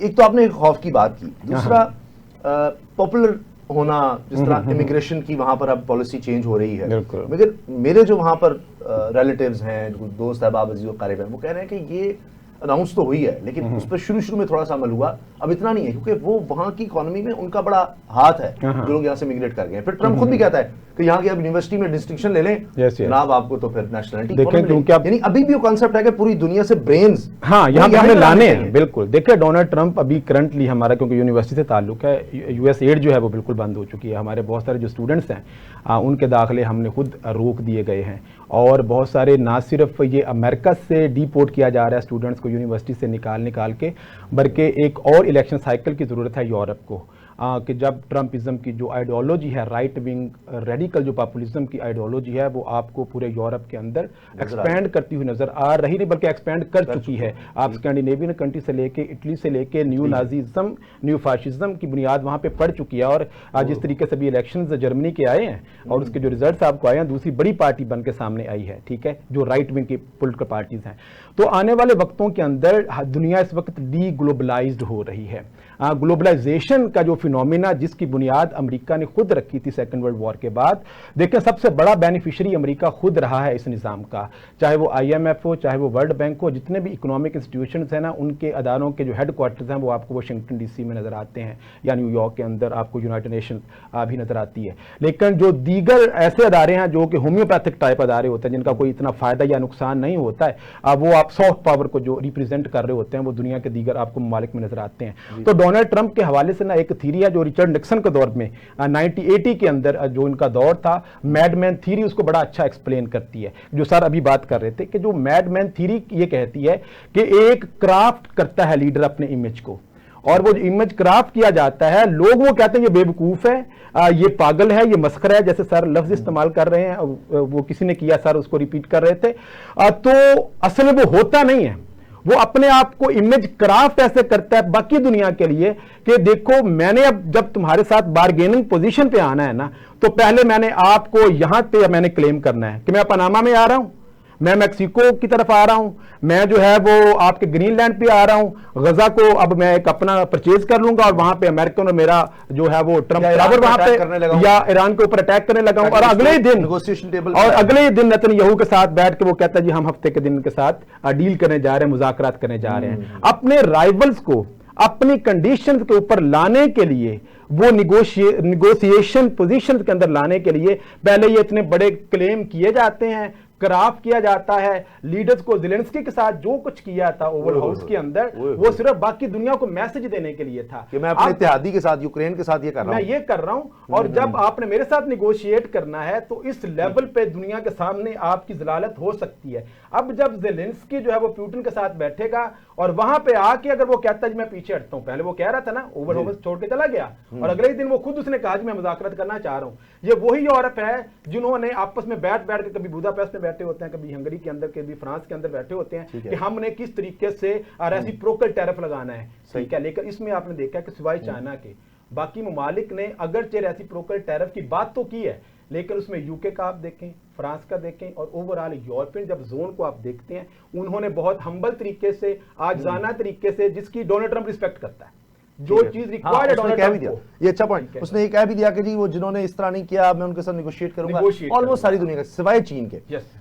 एक तो आपने खौफ की बात की, दूसरा पॉपुलर होना, जिस तरह इमिग्रेशन की वहां पर अब पॉलिसी चेंज हो रही है, मगर मेरे जो वहां पर रिलेटिव्स हैं, जो दोस्त अहबाब अजीज क़रीब हैं, वो कह रहे हैं कि ये अनाउंस तो हुई है लेकिन उस पर शुरू में थोड़ा सा अमल हुआ, अब इतना नहीं है क्योंकि वो वहां की इकोनॉमी में उनका बड़ा हाथ है, जो लोग यहाँ से मिग्रेट कर गए। फिर ट्रम्प खुद भी कहता है कि यहाँ की अब यूनिवर्सिटी में डिस्टिंक्शन ले लें जनाब, आपको तो फिर नेशनलिटी देखें, क्योंकि यानी अभी भी वो कॉन्सेप्ट है कि पूरी दुनिया से ब्रेन्स यहाँ पे हमें लाने हैं। बिल्कुल, देखिए डोनाल्ड ट्रंप अभी करंटली हमारा क्योंकि यूनिवर्सिटी से ताल्लुक है, यूएस एड जो है वो बिल्कुल बंद हो चुकी है। हमारे बहुत सारे जो स्टूडेंट्स हैं उनके दाखिले हमने खुद रोक दिए गए हैं, और बहुत सारे ना सिर्फ ये अमेरिका से डिपोर्ट किया जा रहा है स्टूडेंट्स को यूनिवर्सिटी से निकाल के, बल्कि एक और इलेक्शन साइकिल की ज़रूरत है यूरोप को, कि जब ट्रम्पिज्म की जो आइडियोलॉजी है, राइट विंग रेडिकल जो पॉपुलिज्म की आइडियोलॉजी है, वो आपको पूरे यूरोप के अंदर एक्सपैंड करती हुई नजर आ रही नहीं, बल्कि एक्सपैंड कर चुकी है। आप स्कैंडिनेवियन कंट्री से लेके इटली से लेके न्यू नाजीज्म, न्यू फाशिज्म की बुनियाद वहाँ पे पड़ चुकी है। और जिस तरीके से भी इलेक्शंस जर्मनी के आए हैं और उसके जो रिजल्ट आपको आए हैं, दूसरी बड़ी पार्टी बन के सामने आई है, ठीक है, जो राइट विंग की पोलिटिकल पार्टीज हैं। तो आने वाले वक्तों के अंदर दुनिया इस वक्त डी ग्लोबलाइज्ड हो रही है। ग्लोबलाइजेशन का जो फिनोमिना जिसकी बुनियाद अमेरिका ने खुद रखी थी सेकेंड वर्ल्ड वॉर के बाद, देखें सबसे बड़ा बेनिफिशियरी अमेरिका खुद रहा है इस निज़ाम का, चाहे वो IMF हो, चाहे वो वर्ल्ड बैंक हो, जितने भी इकोनॉमिक इंस्टीट्यूशंस हैं ना, उनके अदारों के जो हेड क्वार्टर्स हैं वो आपको वाशिंगटन DC में नजर आते हैं, या न्यूयॉर्क के अंदर आपको यूनाइटेड नेशन भी नजर आती है। लेकिन जो दीगर ऐसे अदारे हैं जो कि होम्योपैथिक टाइप अदारे होते हैं, जिनका कोई इतना फायदा या नुकसान नहीं होता है, वो आप सॉफ्ट पावर को जो रिप्रेजेंट कर रहे होते हैं, वो दुनिया के दीगर आपको ममालिक में नजर आते हैं। तो डोनाल्ड ट्रंप के हवाले से ना एक थीरी है जो रिचर्ड निक्सन के दौर में 1980 के अंदर जो इनका दौर था, मैडमैन थीरी, उसको बड़ा अच्छा एक्सप्लेन करती है, जो सर अभी बात कर रहे थे कि जो मैडमैन थीरी ये कहती है कि एक क्राफ्ट करता है लीडर अपने इमेज को, और वो जो इमेज क्राफ्ट किया जाता है, लोग वो कहते हैं ये बेवकूफ है, ये पागल है, ये मस्खरा है, जैसे सर लफ्ज इस्तेमाल कर रहे हैं, वो किसी ने किया, सर उसको रिपीट कर रहे थे। तो असल में वो होता नहीं है, वो अपने आप को इमेज क्राफ्ट ऐसे करता है बाकी दुनिया के लिए कि देखो मैंने अब जब तुम्हारे साथ बार्गेनिंग पोजीशन पे आना है ना, तो पहले मैंने आपको यहां पे मैंने क्लेम करना है कि मैं पनामा में आ रहा हूं, मैं मैक्सिको की तरफ आ रहा हूं, मैं जो है वो आपके ग्रीनलैंड पे आ रहा हूं, गजा को अब मैं एक अपना परचेज कर लूंगा और वहां पे अमेरिकन और मेरा जो है वो ट्रम्प टावर वहां पे, या ईरान के ऊपर अटैक करने लगा हूं, और अगले ही दिन नेगोशिएशन टेबल, और अगले ही दिन नेतन्याहू के साथ बैठ के वो कहता है जी हम हफ्ते के दिन के साथ डील करने जा रहे हैं, मुज़ाकरात करने जा रहे हैं। अपने राइवल्स को अपनी कंडीशंस के ऊपर लाने के लिए, वो निगोशिएशन पोजीशन के अंदर लाने के लिए पहले ये इतने बड़े क्लेम किए जाते हैं, क्राफ्ट किया जाता है। लीडर्स को ज़ेलेंस्की के साथ जो कुछ किया था ओवल हाउस के अंदर, वो सिर्फ बाकी दुनिया को मैसेज देने के लिए था कि मैं अपने इत्तेहादी के साथ, यूक्रेन के साथ ये कर रहा हूं, और जब आपने मेरे साथ निगोशिएट करना है तो इस लेवल पे दुनिया के सामने आपकी जलालत हो सकती है। अब जब ज़ेलेंस्की जो है वो पुतिन के साथ बैठेगा और वहां पे आके अगर वो कहता है मैं पीछे हटता हूं, पहले वो कह रहा था ना ओवल हाउस छोड़ के चला गया, और अगले ही दिन वो खुद उसने कहा कि मैं मुज़ाकरात करना चाह रहा हूं। ये वही यूरोप है जिन्होंने आपस में बैठ के कभी बुदापेस्ट में बैठे होते हैं, कभी हंगरी के अंदर, कभी फ्रांस के अंदर बैठे होते हैं कि हमने किस तरीके से रेसिप्रोकल टैरिफ लगाना है, ठीक है। लेकिन इसमें आपने देखा कि सिवाय चाइना के बाकी ममालिक ने अगरचे रेसिप्रोकल टैरिफ की बात तो की है, लेकिन उसमें यूके का आप देखें, फ्रांस का देखें, और ओवरऑल यूरोपियन जब जोन को आप देखते हैं, उन्होंने बहुत हम्बल तरीके से, आजाना तरीके से, जिसकी डोनाल्ड ट्रंप रिस्पेक्ट करता है, जो चीज रिक्वायर्ड है डोनाल्ड ट्रंप को, ये अच्छा पॉइंट, उसने ये कह भी दिया कि जी वो जिन्होंने इस तरह नहीं किया मैं उनके साथ निगोशिएट करूंगा, ऑलमोस्ट सारी दुनिया का सिवाय चीन के।